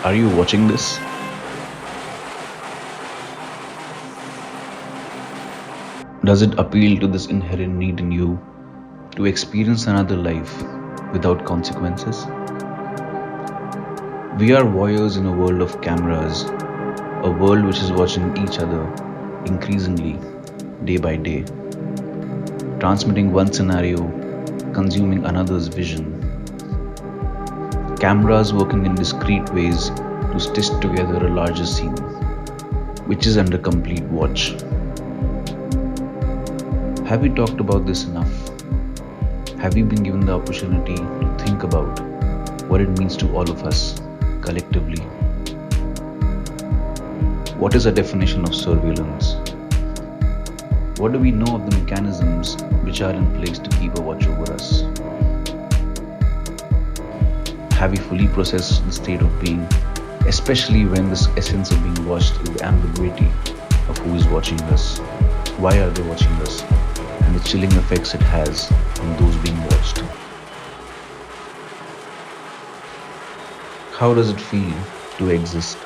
Are you watching this? Does it appeal to this inherent need in you to experience another life without consequences? We are warriors in a world of cameras, a world which is watching each other increasingly, day by day, transmitting one scenario, consuming another's vision. Cameras working in discrete ways to stitch together a larger scene, which is under complete watch. Have we talked about this enough? Have we been given the opportunity to think about what it means to all of us collectively? What is a definition of surveillance? What do we know of the mechanisms which are in place to keep a watch over us? Have we fully processed the state of being, especially when this essence of being watched is the ambiguity of who is watching us, why are they watching us, and the chilling effects it has on those being watched? How does it feel to exist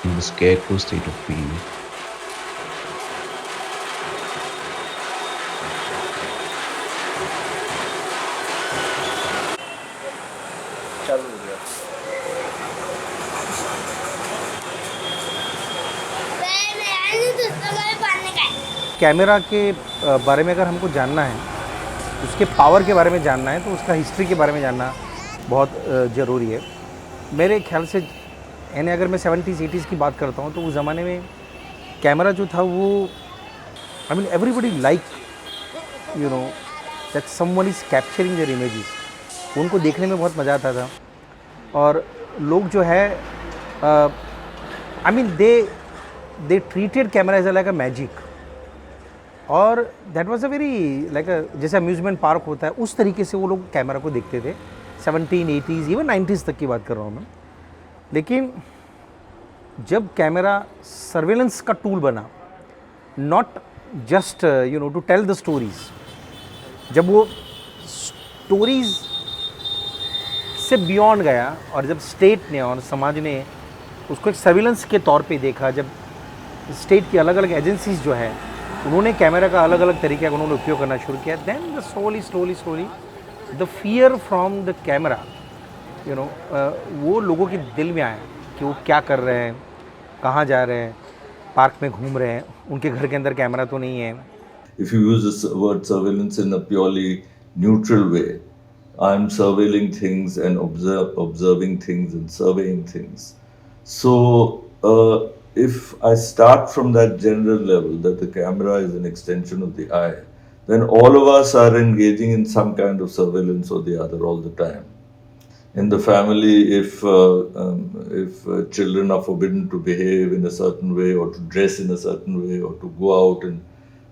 in the scarecrow state of being? चालू हो गया। Camera के बारे में अगर हमको जानना है, उसके पावर के बारे में जानना है, तो उसका हिस्ट्री के बारे में जानना बहुत ज़रूरी है। मेरे ख्याल से यानी अगर मैं 70s 80s की बात करता हूँ तो उस ज़माने में कैमरा जो था वो I mean everybody like you know that someone is capturing their images. उनको देखने में बहुत मज़ा आता था और लोग जो है I mean they treated camera as like a magic और that was a very like जैसे अम्यूज़मेंट पार्क होता है उस तरीके से वो लोग कैमरा को देखते थे। 1780s इवन 90s तक की बात कर रहा हूँ मैं। लेकिन जब कैमरा सर्वेलेंस का टूल बना, not just you know to tell the stories, जब वो स्टोरीज से बियॉन्ड गया और जब स्टेट ने और समाज ने उसको एक सर्विलेंस के तौर पे देखा, जब स्टेट की अलग अलग एजेंसीज जो है उन्होंने कैमरा का अलग अलग तरीके का उन्होंने उपयोग करना शुरू किया, then the slowly the fear from the camera you know वो लोगों के दिल में आया कि वो क्या कर रहे हैं, कहाँ जा रहे हैं, पार्क में घूम रहे हैं, उनके घर के अंदर कैमरा तो नहीं है। If you use this word surveillance in a purely neutral way, I'm surveilling things and observing things and surveying things. So, if I start from that general level that the camera is an extension of the eye, then all of us are engaging in some kind of surveillance or the other all the time. In the family, if children are forbidden to behave in a certain way or to dress in a certain way or to go out and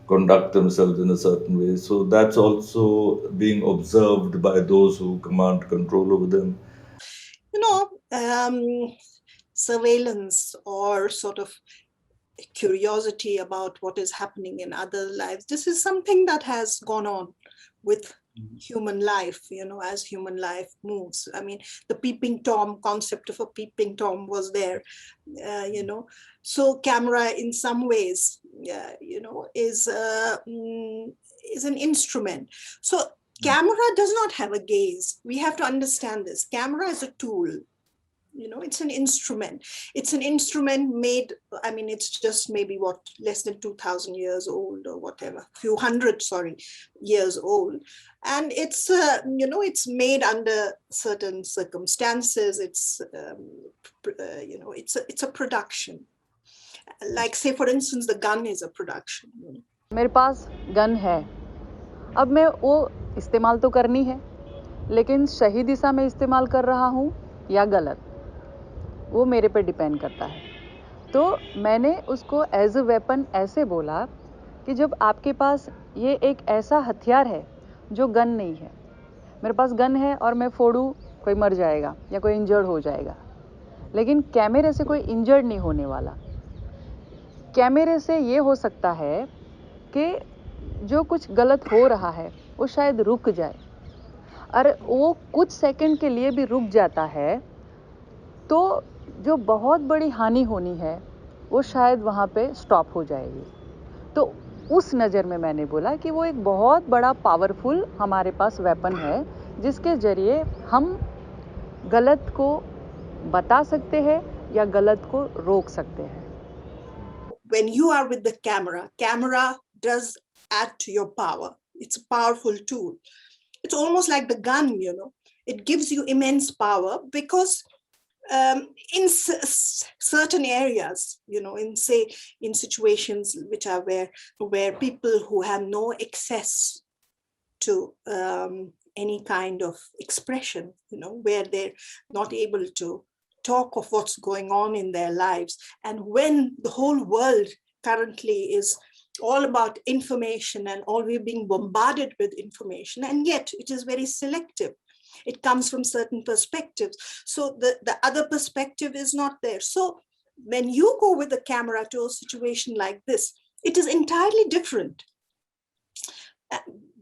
conduct themselves in a certain way, so that's also being observed by those who command control over them. You know, surveillance or sort of curiosity about what is happening in other lives, this is something that has gone on with human life, you know, as human life moves. I mean, the peeping Tom concept of a peeping Tom was there, you know. So camera in some ways, you know, is an instrument. So camera does not have a gaze. We have to understand this. Camera is a tool. You know, it's an instrument. It's an instrument made, I mean, it's just maybe what, less than 2,000 years old or whatever, few hundred, years old. And it's, you know, it's made under certain circumstances. It's, you know, it's a production. Like say, for instance, the gun is a production. मेरे पास gun है, अब मैं वो इस्तेमाल तो करनी है, लेकिन सही दिशा में इस्तेमाल कर रहा हूँ या गलत, वो मेरे पे डिपेंड करता है। तो मैंने उसको एज अ वेपन ऐसे बोला कि जब आपके पास ये एक ऐसा हथियार है जो गन नहीं है, मेरे पास गन है और मैं फोड़ूँ, कोई मर जाएगा या कोई इंजर्ड हो जाएगा, लेकिन कैमरे से कोई इंजर्ड नहीं होने वाला। कैमरे से ये हो सकता है कि जो कुछ गलत हो रहा है वो शायद रुक जाए, और वो कुछ सेकंड के लिए भी रुक जाता है तो जो बहुत बड़ी हानि होनी है वो शायद वहाँ पे स्टॉप हो जाएगी। तो उस नज़र में मैंने बोला कि वो एक बहुत बड़ा पावरफुल हमारे पास वेपन है जिसके ज़रिए हम गलत को बता सकते हैं या गलत को रोक सकते हैं। When you are with the camera does add to your power. It's a powerful tool. It's almost like the gun, you know. It gives you immense power because in certain areas, you know, in situations which are where people who have no access to any kind of expression, you know, where they're not able to talk of what's going on in their lives, and when the whole world currently is all about information and all we're being bombarded with information, and yet it is very selective. It comes from certain perspectives, so the other perspective is not there. So when you go with the camera to a situation like this, it is entirely different.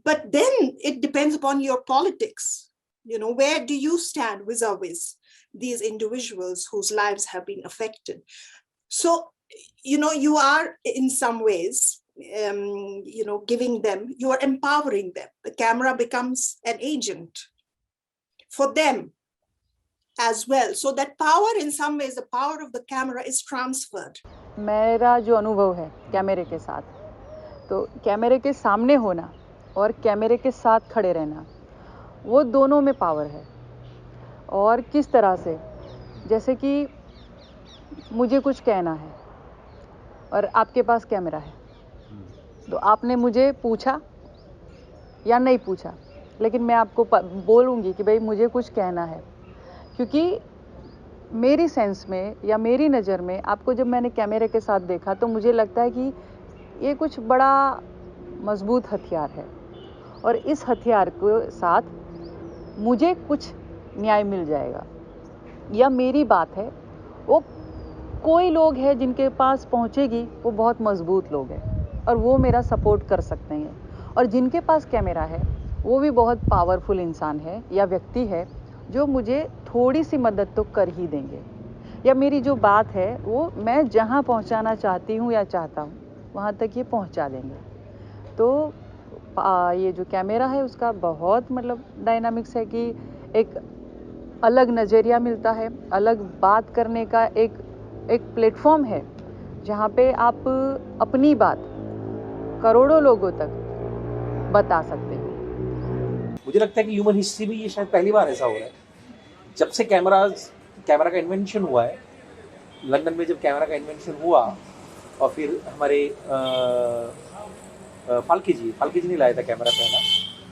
But then it depends upon your politics. You know, where do you stand vis-a-vis these individuals whose lives have been affected? So, you know, you are in some ways, you know, giving them, you are empowering them. The camera becomes an agent for them as well. So that power, in some ways, the power of the camera is transferred. मेरा जो अनुभव है कैमरे के साथ, तो कैमरे के सामने होना और कैमरे के साथ खड़े रहना, वो दोनों में पावर है। और किस तरह से, जैसे कि मुझे कुछ कहना है और आपके पास कैमरा है, तो आपने मुझे पूछा या नहीं पूछा, लेकिन मैं आपको बोलूँगी कि भाई मुझे कुछ कहना है, क्योंकि मेरी सेंस में या मेरी नज़र में आपको जब मैंने कैमरे के साथ देखा तो मुझे लगता है कि ये कुछ बड़ा मजबूत हथियार है और इस हथियार के साथ मुझे कुछ न्याय मिल जाएगा, या मेरी बात है वो कोई लोग हैं जिनके पास पहुंचेगी, वो बहुत मजबूत लोग हैं और वो मेरा सपोर्ट कर सकते हैं, और जिनके पास कैमरा है वो भी बहुत पावरफुल इंसान है या व्यक्ति है जो मुझे थोड़ी सी मदद तो कर ही देंगे, या मेरी जो बात है वो मैं जहां पहुंचाना चाहती हूं या चाहता हूं वहां तक ये पहुंचा देंगे। तो ये जो कैमरा है उसका बहुत मतलब डायनामिक्स है कि एक अलग नज़रिया मिलता है, अलग बात करने का एक प्लेटफॉर्म है जहाँ पे आप अपनी बात करोड़ों लोगों तक बता सकते हो। मुझे लगता है कि ह्यूमन हिस्ट्री में ये शायद पहली बार ऐसा हो रहा है। जब से कैमरा का इन्वेंशन हुआ है, लंदन में जब कैमरा का इन्वेंशन हुआ और फिर हमारे फाल्के जी ने लाया था कैमरा पहला,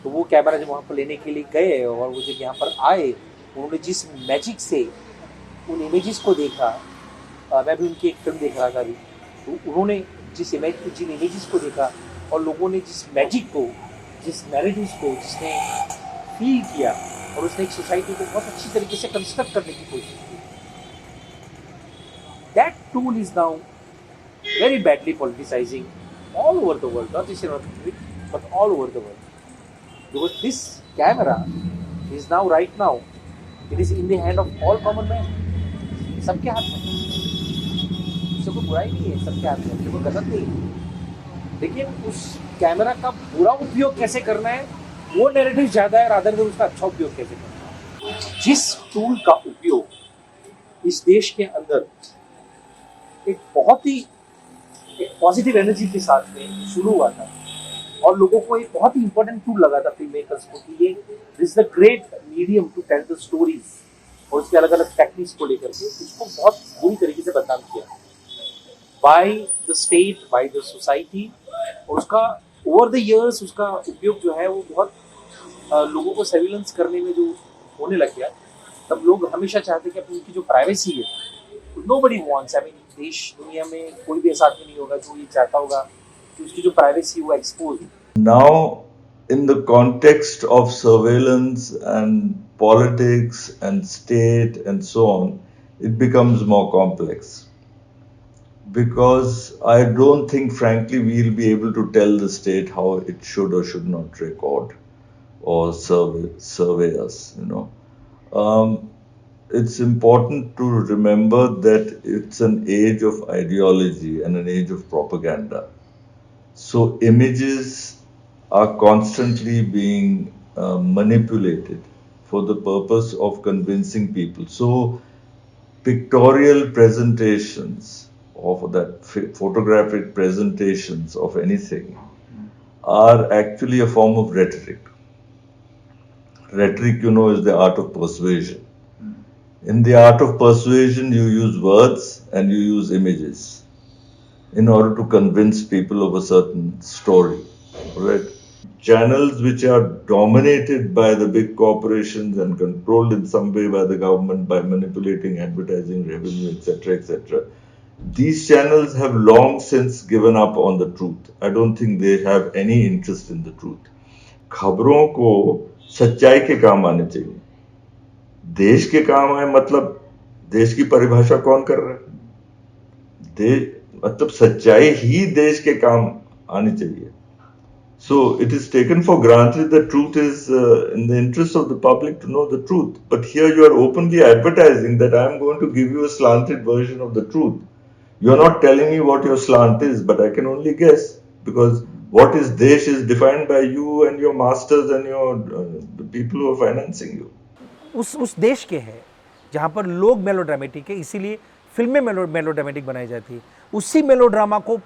तो वो कैमरा जब वहाँ पर लेने के लिए गए और वो जब यहाँ पर आए, उन्होंने जिस मैजिक से उन इमेजेस को देखा, मैं भी उनकी एक फिल्म देख रहा था अभी, तो उन्होंने जिन इमेजेस को देखा और लोगों ने जिस मैजिक को, जिस नैरेटिव्स को जिसने फील किया और उसने एक सोसाइटी को बहुत अच्छी तरीके से कंस्ट्रक्ट करने की कोशिश की, that tool is now very badly politicising all over the world, not just in our country, but all over the world. Because this camera is right now, it is in the hand of all common men. सबके हाथ में, इससे कोई बुराई नहीं है, सबके हाथ में, इससे कोई गलत नहीं है। लेकिन उस कैमरा का बुरा उपयोग कैसे करना है, वो नैरेटिव ज़्यादा है रादर देन उसका अच्छा उपयोग कैसे करना है। जिस टूल का उपयोग इस देश के अंदर एक बहुत ही पॉजिटिव एनर्जी के साथ में शुरू हुआ था और लोगों को एक बहुत ही इंपॉर्टेंट टूल लगा था फिल्म मेकर्स को कि ये this the great medium to tell the stories, और उसके अलग अलग टेक्निक्स को लेकर के उसको बहुत बुरी तरीके से बदनाम किया by the state, by the society, और उसका ओवर द इयर्स उसका उपयोग जो है वो बहुत लोगों को सर्विलेंस करने में जो होने लग गया, तब लोग हमेशा चाहते कि अपनी उनकी जो प्राइवेसी है, नोबडी वांट्स, आई मीन देश दुनिया में कोई भी ऐसा आदमी नहीं होगा जो ये चाहता होगा कि उसकी जो प्राइवेसी वो expose. Now, in the context of surveillance and politics and state and so on, it becomes more complex. Because I don't think, frankly, we'll be able to tell the state how it should or should not record or survey us, you know. it's important to remember that it's an age of ideology and an age of propaganda. So images are constantly being manipulated for the purpose of convincing people. So pictorial presentations of that photographic presentations of anything are actually a form of rhetoric. Rhetoric, you know, is the art of persuasion. In the art of persuasion, you use words and you use images in order to convince people of a certain story, right? Channels which are dominated by the big corporations and controlled in some way by the government by manipulating advertising revenue, etc., etc. These channels have long since given up on the truth. I don't think they have any interest in the truth. खबरों को सच्चाई के काम आने चाहिए, देश के काम आए, मतलब देश की परिभाषा कौन कर रहा है? देश मतलब सच्चाई ही देश के काम आनी चाहिए. So it is taken for granted that truth is in the interest of the public to know the truth. But here you are openly advertising that I am going to give you a slanted version of the truth. You are not telling me what your slant is, but I can only guess, because what is Desh is defined by you and your masters and your the people who are financing you. उस देश के है जहाँ पर लोग melodramatic है, इसीलिए फिल्में मेलोड्रामेटिक बनाई जाती है. उसी मेलोड्रामा को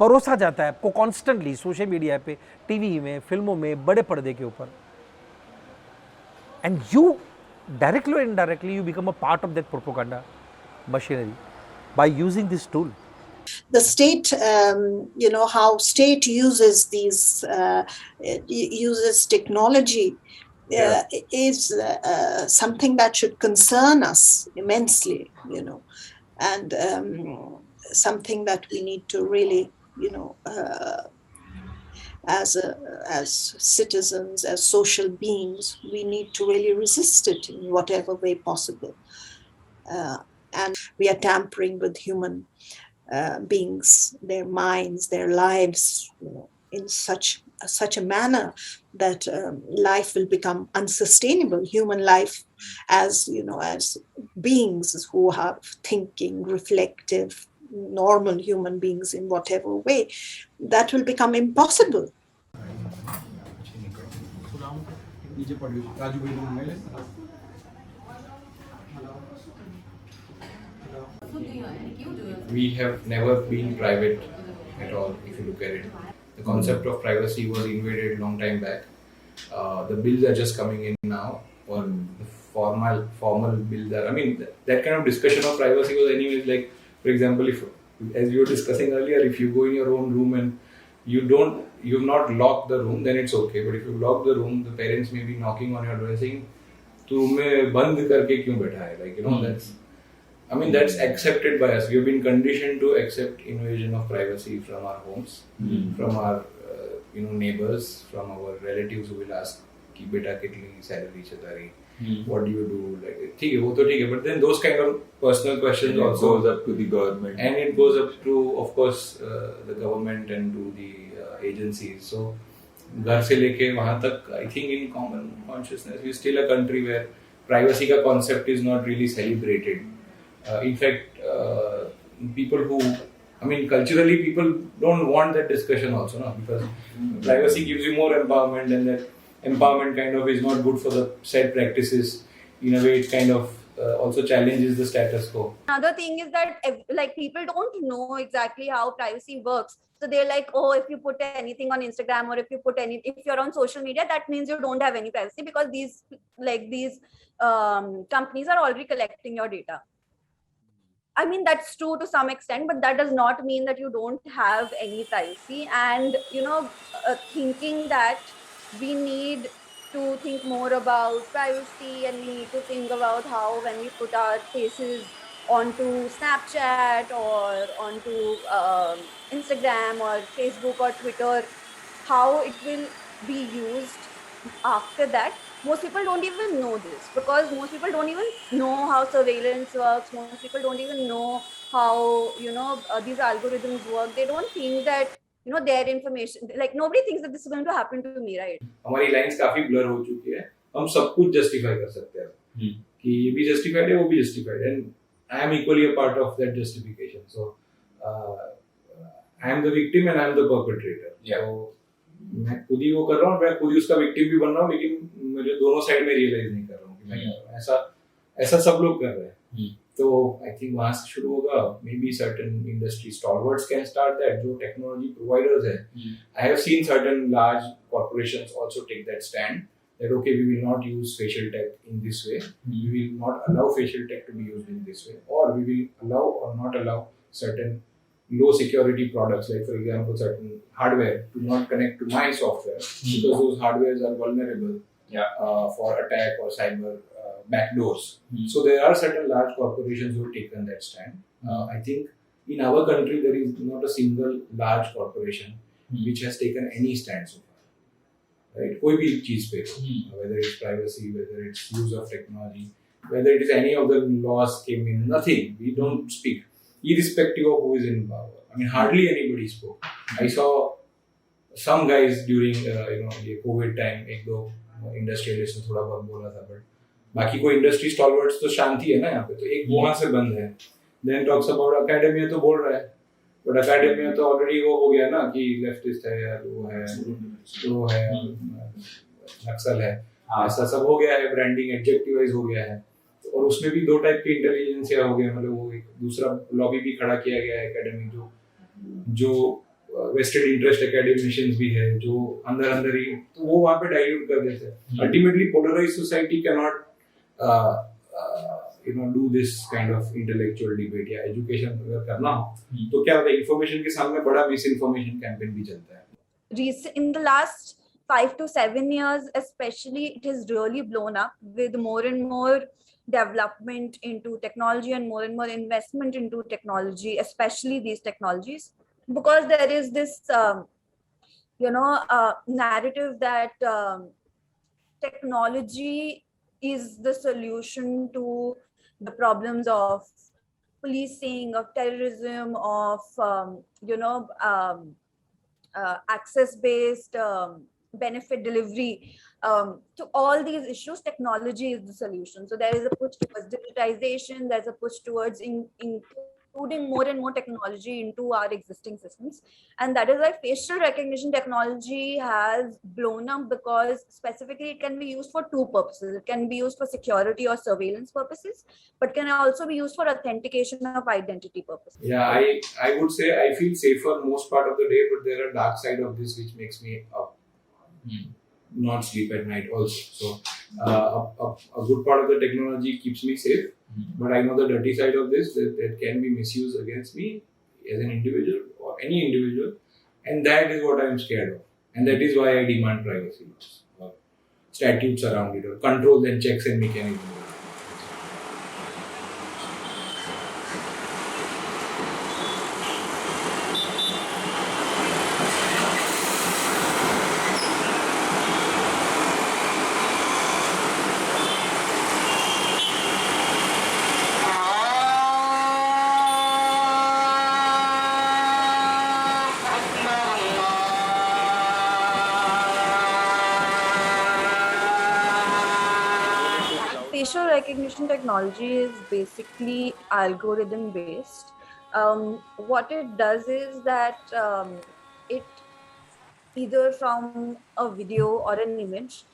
परोसा जाता है आपको कॉन्स्टेंटली सोशल मीडिया पे, टीवी में, फिल्मों में, बड़े पर्दे के ऊपर. एंड यू डायरेक्टली और indirectly you become a part of that propaganda machinery by using this tool. The state, how state uses these, uses technology is something that should concern us immensely, and something that we need to really, as citizens, as social beings, we need to really resist it in whatever way possible. And we are tampering with human beings, their minds, their lives, in such a manner that life will become unsustainable. Human life, as beings who are thinking, reflective, normal human beings in whatever way, that will become impossible. We have never been private at all, if you look at it. The concept of privacy was invaded long time back. The bills are just coming in now, or the formal bills are. I mean, that kind of discussion of privacy was anyways like, for example, if, as you were discussing earlier, if you go in your own room and you've not locked the room, then it's okay. But if you lock the room, the parents may be knocking on your door saying, "Tu room mein band karke kyun baitha hai?" Like, that's accepted by us. We have been conditioned to accept invasion of privacy from our homes, from our neighbors, from our relatives who will ask कि बेटा कितनी salary Chatari, what do you do? Like, ठीक है, वो तो ठीक है, but then those kind of personal questions And also goes up to the government, and it goes up to, of course, the government and to the agencies. So घर से लेके वहाँ तक, I think in common consciousness, we're still a country where privacy का concept is not really celebrated. In fact, people who, culturally people don't want that discussion also, no? Because privacy gives you more empowerment, and that empowerment kind of is not good for the said practices. In a way, it kind of also challenges the status quo. Another thing is that people don't know exactly how privacy works. So they're like, oh, if you put anything on Instagram, or if you're on social media, that means you don't have any privacy, because these companies are already collecting your data. I mean, that's true to some extent, but that does not mean that you don't have any privacy. And, thinking that we need to think more about privacy, and we need to think about how, when we put our faces onto Snapchat or onto Instagram or Facebook or Twitter, how it will be used after that. Most people don't even know this, because most people don't even know how surveillance works. Most people don't even know how, these algorithms work. They don't think that, their information, like nobody thinks that this is going to happen to me, right? हमारी lines काफी blur हो चुकी है, हम सब कुछ justify कर सकते हैं कि ये भी justified है, वो भी justified, and I am equally a part of that justification. So I am the victim and I am the perpetrator. Yeah. So मैं खुद ही वो कर रहा हूँ, मैं खुद ही उसका विक्टिम भी बन रहा हूँ, लेकिन मुझे दोनों साइड में रियलाइज नहीं कर रहा हूँ कि मैं क्या कर रहा हूँ. ऐसा सब लोग कर रहे हैं. तो आई थिंक वहां से शुरू होगा. Maybe certain industry stalwarts can start that, जो टेक्नोलॉजी प्रोवाइडर्स है. I have seen certain large corporations also take that stand that okay, we will not use facial tech in this way, we will not allow facial tech to be used in this way, or we will allow or not allow certain low security products, like for example certain hardware to not connect to my software because those hardwares are vulnerable for attack or cyber backdoors. So there are certain large corporations who have taken that stand. I think in our country there is not a single large corporation which has taken any stand so far. Right? कोई भी चीज पे, whether it's privacy, whether it's use of technology, whether it is any of the laws came in, nothing. We don't speak, irrespective of who is in power. I mean, hardly anybody spoke. I saw some guys during ये COVID time, एक दो industrialist ने थोड़ा बहुत बोला था, but बाकी कोई इंडस्ट्री स्टॉलवर्ड्स तो शांति है ना यहाँ पे. तो एक वहां से बंद है. Then talks about academia तो बोल रहा है, बट अकेडमी में तो ऑलरेडी वो हो गया ना कि लेफ्टिस्ट है या वो है नक्सल है, ऐसा सब हो गया है. ब्रांडिंग एडजेक्टिवाइज हो गया है. और उसमें भी दो टाइप की इंटेलिजेंसिया हो गया. मतलब वो एक दूसरा लॉबी भी खड़ा किया गया है एकेडमी, जो वेस्टेड इंटरेस्ट एकेडमिशियंस भी है, जो अंदर ही, तो वो वहाँ पे डाइल्यूट कर देते हैं. Ultimately polarised society can not do this kind of intellectual debate या एजुकेशन अगर करना हो तो क्या होता है, इंफॉर्मेशन के सामने बड़ा मिस इन्फॉर्मेशन कैंपेन भी चलता है. In the last 5 to 7 years especially, it has really blown up with more and more development into technology and more investment into technology, especially these technologies, because there is this narrative that technology is the solution to the problems of policing, of terrorism, of access-based benefit delivery. To all these issues, technology is the solution. So there is a push towards digitization. There's a push towards including more and more technology into our existing systems, and that is why facial recognition technology has blown up, because specifically it can be used for two purposes. It can be used for security or surveillance purposes, but can also be used for authentication of identity purposes. Yeah, I would say I feel safer most part of the day, but there are dark side of this which makes me not sleep at night also. So a good part of the technology keeps me safe, but I know the dirty side of this, that can be misused against me as an individual or any individual, and that is what I am scared of, and that is why I demand privacy laws or statutes around it, or controls and checks and mechanisms. Facial recognition technology is basically algorithm based. What it does is that it either from a video or an image,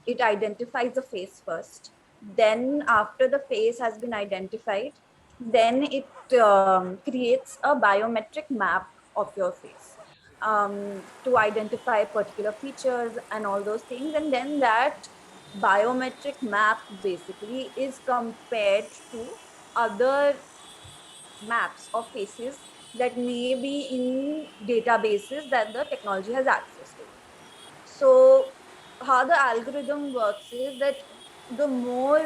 it identifies the face first. Then after the face has been identified, then it creates a biometric map of your face to identify particular features and all those things. And then that biometric map basically is compared to other maps of faces that may be in databases that the technology has access to. So how the algorithm works is that the more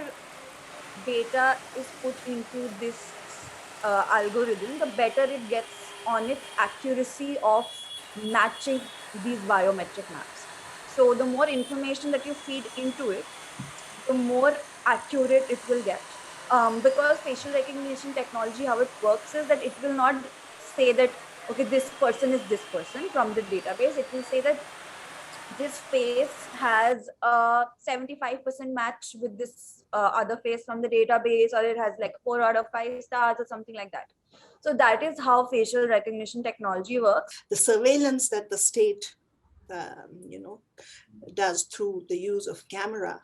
data is put into this algorithm, the better it gets on its accuracy of matching these biometric maps. So the more information that you feed into it, the more accurate it will get. Because facial recognition technology, how it works is that it will not say that, okay, this person is this person from the database. It will say that this face has a 75% match with this other face from the database, or it has like 4 out of 5 stars or something like that. So that is how facial recognition technology works. The surveillance that the state, does through the use of camera,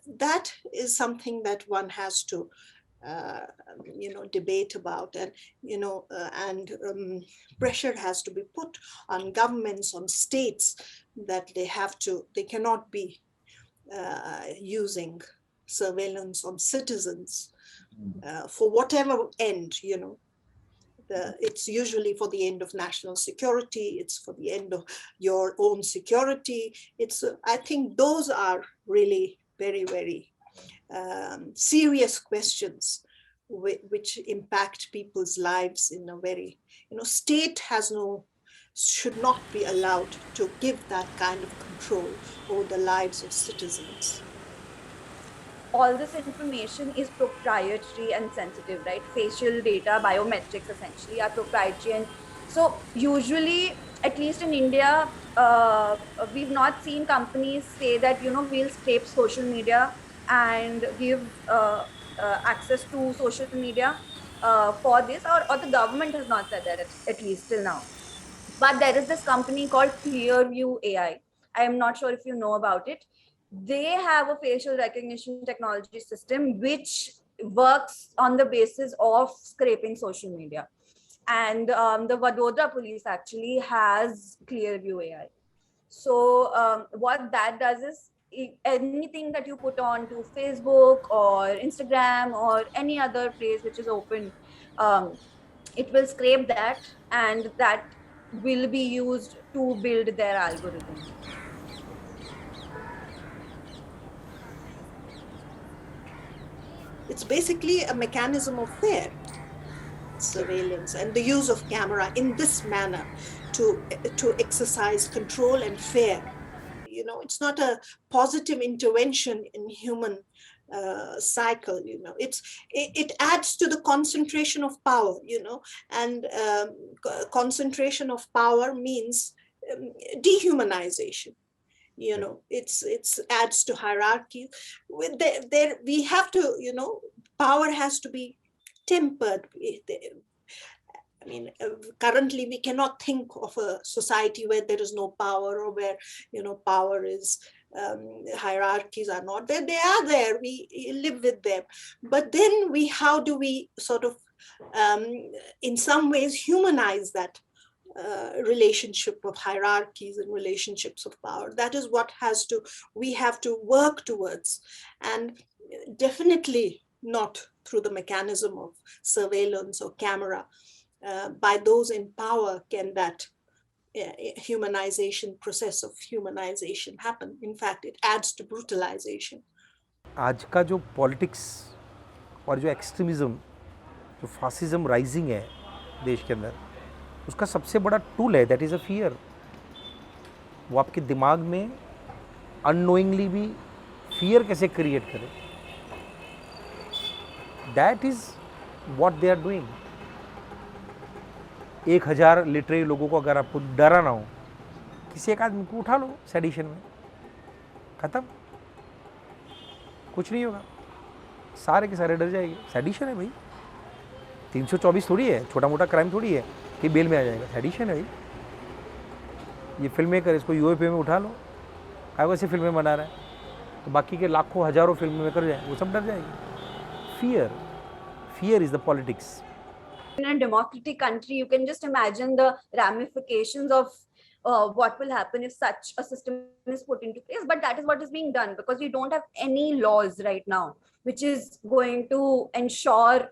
that is something that one has to debate about, and pressure has to be put on governments, on states, that they cannot be using surveillance on citizens for whatever end. It's usually for the end of national security, it's for the end of your own security. I think those are really very, very serious questions which impact people's lives in a very, state should not be allowed to give that kind of control over the lives of citizens. All this information is proprietary and sensitive, right? Facial data, biometrics essentially are proprietary. And so usually, at least in India, we've not seen companies say that, we'll scrape social media and give access to social media for this, or the government has not said that, at least till now. But there is this company called Clearview AI. I am not sure if you know about it. They have a facial recognition technology system which works on the basis of scraping social media. And the Vadodara police actually has Clearview AI. So what that does is, anything that you put on to Facebook or Instagram or any other place which is open, it will scrape that, and that will be used to build their algorithm. It's basically a mechanism of fear, surveillance, and the use of camera in this manner to exercise control and fear. It's not a positive intervention in human cycle. It adds to the concentration of power. And concentration of power means dehumanization. It's adds to hierarchy. We have to, power has to be tempered. Currently we cannot think of a society where there is no power, or where, power is, hierarchies are not there. They are there, we live with them. But then how do we sort of, in some ways, humanize that relationship of hierarchies and relationships of power? That is what we have to work towards, and definitely not through the mechanism of surveillance or camera. By those in power can that humanization, process of humanization happen. In fact, it adds to brutalization. आज का जो politics और जो extremism, जो fascism rising है देश के अंदर, उसका सबसे बड़ा टूल है दैट इज़ अ फियर. वो आपके दिमाग में अननोइंगली भी फियर कैसे क्रिएट करे, that is what they are doing. 1000 literary लोगों को अगर आपको डराना हो, किसी एक आदमी को उठा लो सेडिशन में, ख़त्म, कुछ नहीं होगा, सारे के सारे डर जाएंगे. सेडिशन है भाई, 324 थोड़ी है, छोटा मोटा क्राइम थोड़ी है कि बेल में आ जाएगा. सेडिशन है भाई. ये फिल्म मेकर, इसको यूएपी में उठा लो, क्या वैसे फिल्में बना रहा है, तो बाकी के लाखों हज़ारों फिल्म मेकर जाए, वो सब डर जाएंगे. Fear is the politics. In a democratic country, you can just imagine the ramifications of what will happen if such a system is put into place. But that is what is being done, because we don't have any laws right now which is going to ensure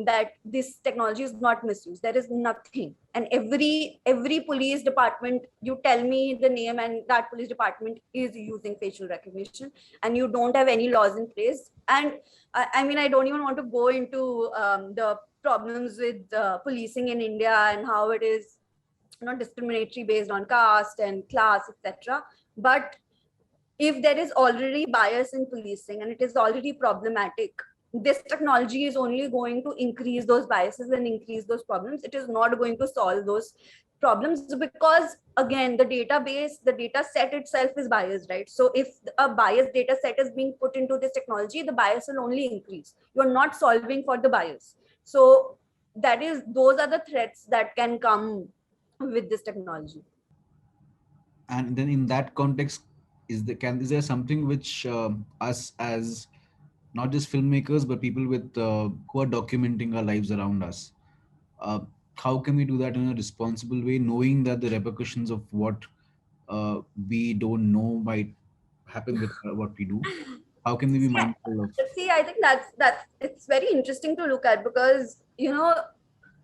that this technology is not misused. There is nothing. And every police department, you tell me the name, and that police department is using facial recognition, and you don't have any laws in place. And I don't even want to go into the problems with policing in India and how it is not discriminatory based on caste and class, etc. But if there is already bias in policing and it is already problematic, this technology is only going to increase those biases and increase those problems. It is not going to solve those problems, because again the database, the data set itself is biased, right? So if a biased data set is being put into this technology, the bias will only increase. You're not solving for the bias. So those are the threats that can come with this technology. And then in that context, is there something which us as not just filmmakers but people with who are documenting our lives around us, uh, how can we do that in a responsible way, knowing that the repercussions of what we don't know might happen with what we do? How can we be See, mindful of? I think that's it's very interesting to look at, because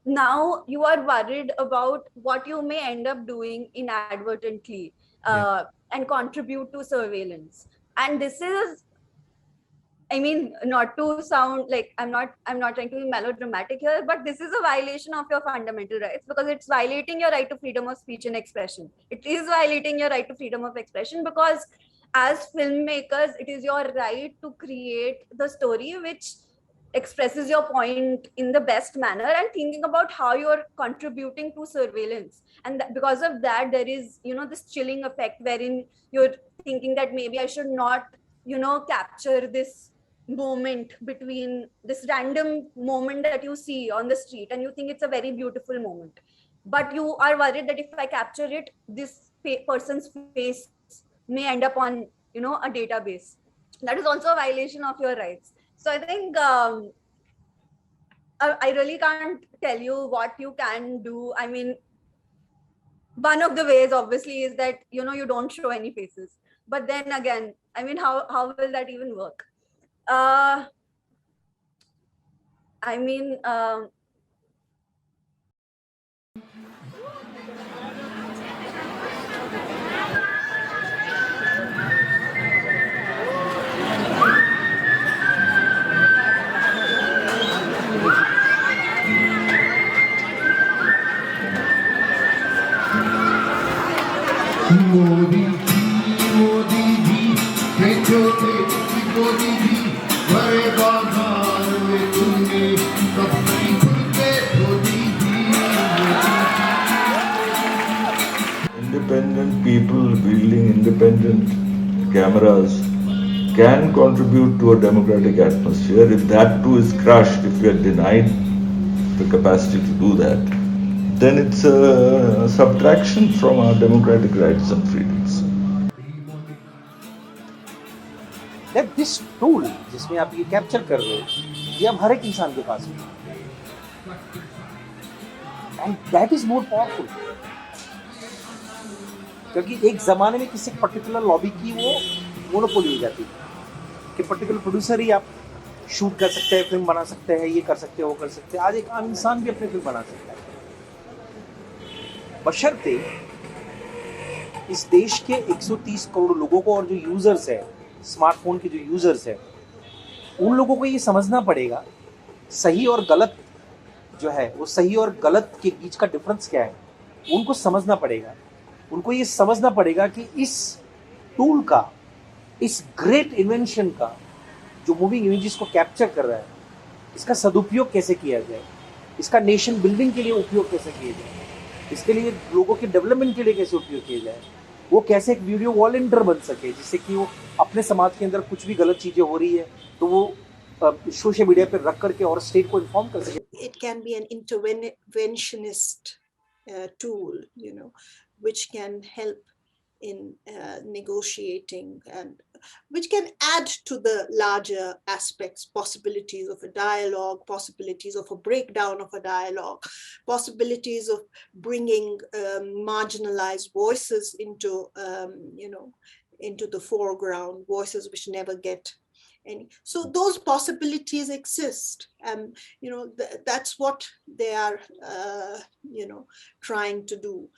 now you are worried about what you may end up doing inadvertently, Yeah. and contribute to surveillance. And this is, I mean, not to sound like I'm not trying to be melodramatic here, but this is a violation of your fundamental rights, because it's violating your right to freedom of speech and expression. It is violating your right to freedom of expression, because as filmmakers, it is your right to create the story which expresses your point in the best manner, and thinking about how you're contributing to surveillance. And because of that, there is, this chilling effect wherein you're thinking that maybe I should not, capture this moment, between this random moment that you see on the street and you think it's a very beautiful moment, but you are worried that if I capture it, this person's face may end up on, a database. That is also a violation of your rights. So I think, I really can't tell you what you can do. I mean, one of the ways obviously is that, you don't show any faces, but then again, I mean, how will that even work? I mean, Modi ji देखो मोदी जी बड़े बाजार में तुमने कपड़ी खुलते Modi ji Independent people wielding independent cameras can contribute to a democratic atmosphere. If that too is crushed, if we are denied the capacity to do that, then it's a subtraction from our democratic rights and freedoms. That this tool जिसमें आप ये capture कर रहे हो, ये अब हर एक इंसान के पास है, and that is more powerful. क्योंकि एक ज़माने में किसी पर्टिकुलर लॉबी की वो मोनोपोली हो जाती है कि पर्टिकुलर प्रोड्यूसर ही आप शूट कर सकते हैं, फिल्म बना सकते हैं, ये कर सकते हैं, वो कर सकते हैं. आज एक आम इंसान भी अपनी फिल्म बना सकता है, बशर्ते इस देश के 130 करोड़ लोगों को और जो यूज़र्स है, स्मार्टफोन के जो यूज़र्स है, उन लोगों को ये समझना पड़ेगा सही और गलत जो है, वो सही और गलत के बीच का डिफरेंस क्या है. उनको समझना पड़ेगा. उनको ये समझना पड़ेगा कि इस टूल का, इस ग्रेट इन्वेंशन का, जो मूविंग इमेजेस को कैप्चर कर रहा है, इसका सदुपयोग कैसे किया जाए, इसका नेशन बिल्डिंग के लिए उपयोग कैसे किया जाए, इसके लिए लोगों के डेवलपमेंट के लिए कैसे उपयोग किया जाए, वो कैसे एक वीडियो वॉलंटियर बन सके, जिससे कि वो अपने समाज के अंदर कुछ भी गलत चीज़ें हो रही है तो वो सोशल मीडिया पर रख करके और स्टेट को इन्फॉर्म कर सके. It can be an interventionist tool, which can help in negotiating, and which can add to the larger aspects, possibilities of a dialogue, possibilities of a breakdown of a dialogue, possibilities of bringing marginalized voices into, into the foreground, voices which never get any. So those possibilities exist, and that's what they are, trying to do.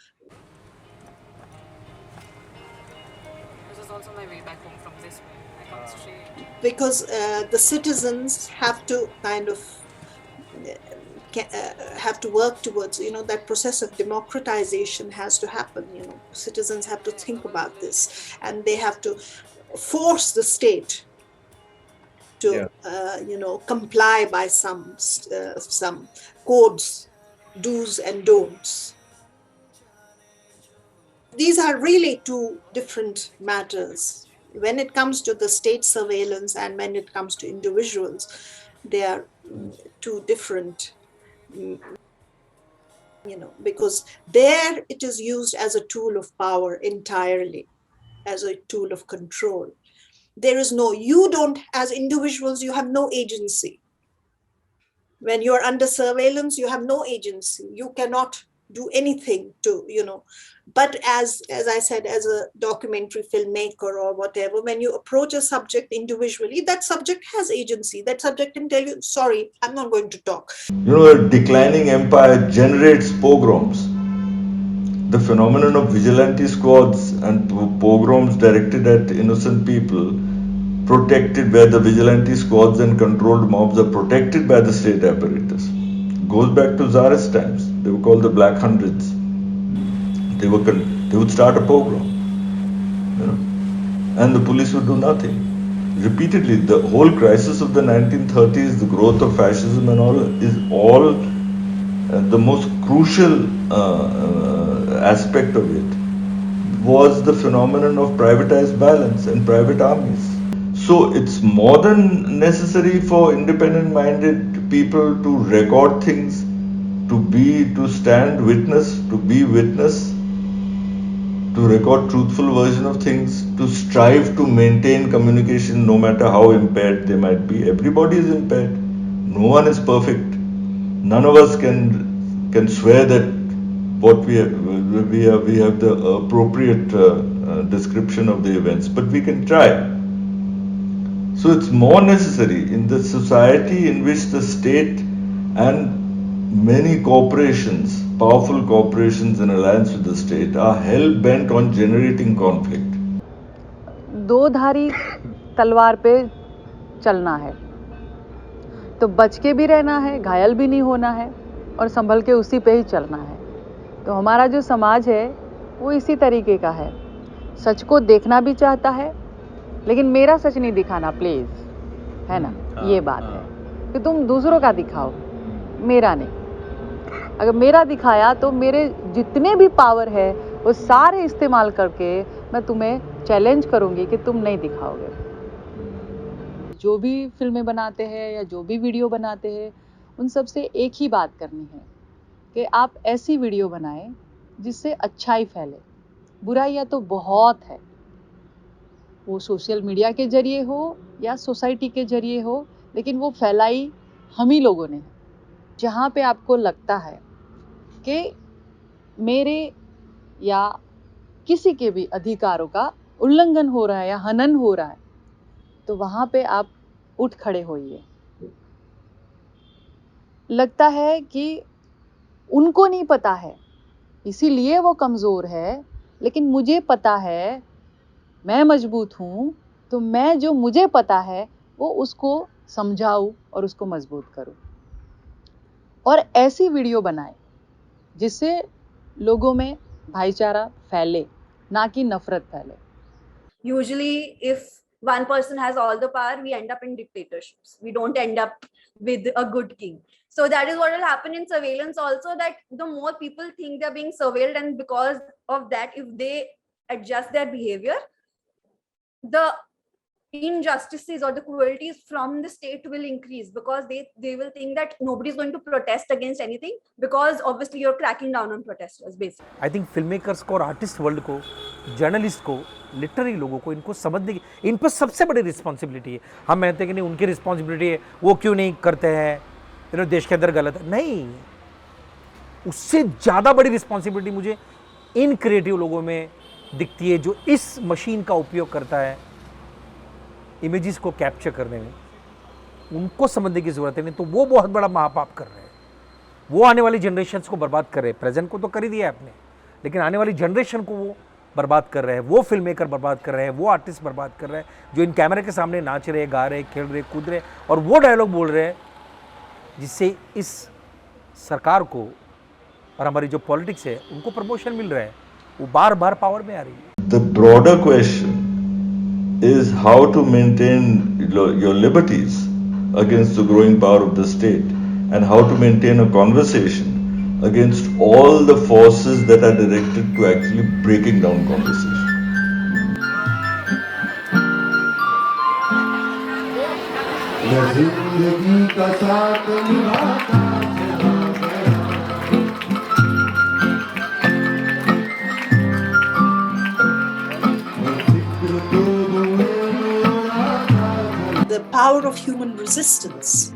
This is also my way back home from this way. I come straight. Because the citizens have to kind of have to work towards, that process of democratization has to happen. Citizens have to think about this, and they have to force the state to, comply by some codes, do's and don'ts. these are really two different matters. When it comes to the state surveillance and when it comes to individuals, they are two different, because there it is used as a tool of power entirely, as a tool of control. There is no, you don't, as individuals, you have no agency. When you're under surveillance, you have no agency. You cannot do anything to, but as I said, as a documentary filmmaker or whatever, when you approach a subject individually, that subject has agency. That subject can tell you, sorry, I'm not going to talk. A declining empire generates pogroms. The phenomenon of vigilante squads and pogroms directed at innocent people, protected where the vigilante squads and controlled mobs are protected by the state apparatus, goes back to Tsarist times. They were called the Black Hundreds. They would start a pogrom, and the police would do nothing. Repeatedly, the whole crisis of the 1930s, the growth of fascism and all, is all the most crucial aspect of it was the phenomenon of privatized violence and private armies. So it's more than necessary for independent-minded people to record things, to stand witness, to be witness, to record truthful version of things, to strive to maintain communication no matter how impaired they might be. Everybody is impaired. No one is perfect. None of us can swear that what we have the appropriate description of the events, but we can try. So it's more necessary in the society in which the state and many corporations, powerful corporations in alliance with the state, are hell-bent on generating conflict. दो धारी तलवार पे चलना है, तो बच के भी रहना है, घायल भी नहीं होना है और संभल के उसी पे ही चलना है। तो हमारा जो समाज है वो इसी तरीके का है, सच को देखना भी चाहता है लेकिन मेरा सच नहीं दिखाना प्लीज, है ना। ये बात है कि तुम दूसरों का दिखाओ, मेरा नहीं। अगर मेरा दिखाया तो मेरे जितने भी पावर है वो सारे इस्तेमाल करके मैं तुम्हें चैलेंज करूंगी कि तुम नहीं दिखाओगे। जो भी फिल्में बनाते हैं या जो भी वीडियो बनाते हैं, उन सब से एक ही बात करनी है कि आप ऐसी वीडियो बनाएं जिससे अच्छाई फैले। बुराइयाँ तो बहुत है, वो सोशल मीडिया के जरिए हो या सोसाइटी के जरिए हो, लेकिन वो फैलाई हम ही लोगों ने। जहाँ पे आपको लगता है कि मेरे या किसी के भी अधिकारों का उल्लंघन हो रहा है या हनन हो रहा है, तो वहाँ पे आप उठ खड़े होइए। लगता है कि उनको नहीं पता है इसीलिए वो कमज़ोर है, लेकिन मुझे पता है, मैं मजबूत हूँ, तो मैं जो मुझे पता है वो उसको समझाऊँ और उसको मजबूत करूँ और ऐसी वीडियो बनाए जिससे लोगों में भाईचारा फैले, ना कि नफरत फैले। Usually, if one person has all the power, we end up in dictatorships. We don't end up with a good king. So that is what will happen in surveillance also, that the more people think they're being surveilled, and because of that, if they adjust their behavior, the injustices or the cruelties from the state will increase, because they will think that nobody is going to protest against anything, because obviously you're cracking down on protesters basically. I think film makers को और artist world को, journalist को, literary लोगों को इनको समझने की, इन पर सबसे बड़ी रिस्पॉन्सिबिलिटी है। हम कहते हैं कि नहीं उनकी रिस्पॉन्सिबिलिटी है, वो क्यों नहीं करते हैं, देश के अंदर गलत है। नहीं, उससे ज़्यादा बड़ी रिस्पॉन्सिबिलिटी मुझे इन क्रिएटिव लोगों में दिखती है जो इस मशीन का उपयोग करता है इमेजेस को कैप्चर करने में। उनको समझने की ज़रूरत है, नहीं तो वो बहुत बड़ा महापाप कर रहे हैं। वो आने वाली जनरेशन्स को बर्बाद कर रहे हैं। प्रेजेंट को तो कर ही दिया है आपने, लेकिन आने वाली जनरेशन को वो बर्बाद कर रहे हैं। वो फिल्म मेकर बर्बाद कर रहे हैं, वो आर्टिस्ट बर्बाद कर रहे हैं जो इन कैमरे के सामने नाच रहे, गा रहे, खेल रहे, कूद रहे और वो डायलॉग बोल रहे हैं जिससे इस सरकार को और हमारी जो पॉलिटिक्स है उनको प्रमोशन मिल रहा है, वो बार बार पावर में आ रही है। The broader question is how to maintain your liberties against the growing power of the state, and how to maintain a conversation against all the forces that are directed to actually breaking down conversation. मैं जिंदगी का साथ निभाता चला गया मैं फिक्र तो धुएं में उड़ाता चला The power of human resistance,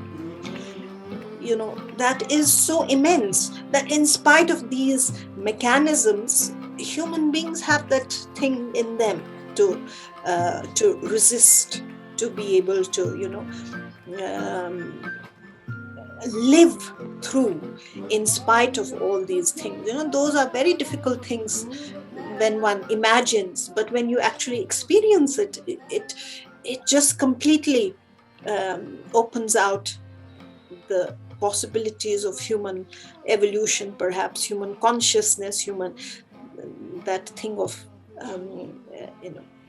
that is so immense that in spite of these mechanisms, human beings have that thing in them to resist, to be able to live through in spite of all these things. Those are very difficult things when one imagines, but when you actually experience it, it just completely opens out the possibilities of human evolution, perhaps human consciousness, that thing of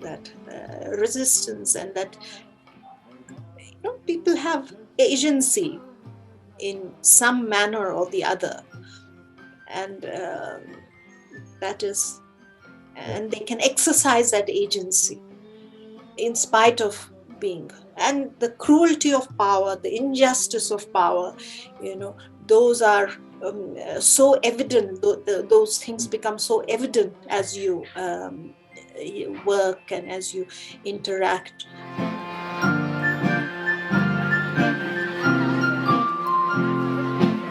that resistance, and that people have agency in some manner or the other, and and they can exercise that agency in spite of being. And the cruelty of power, the injustice of power, those are so evident. Those things become so evident as you work and as you interact.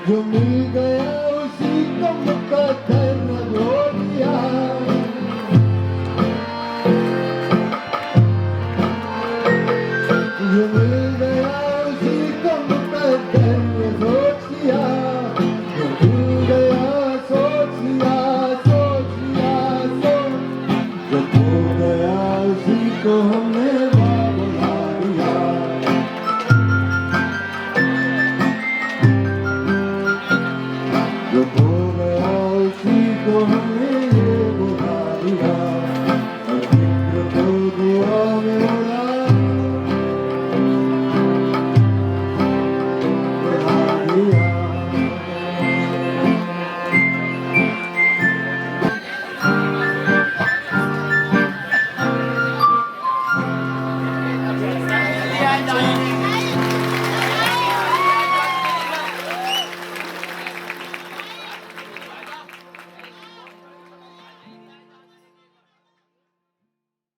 जो मिल गया उसी को मुकद्दर न हो दिया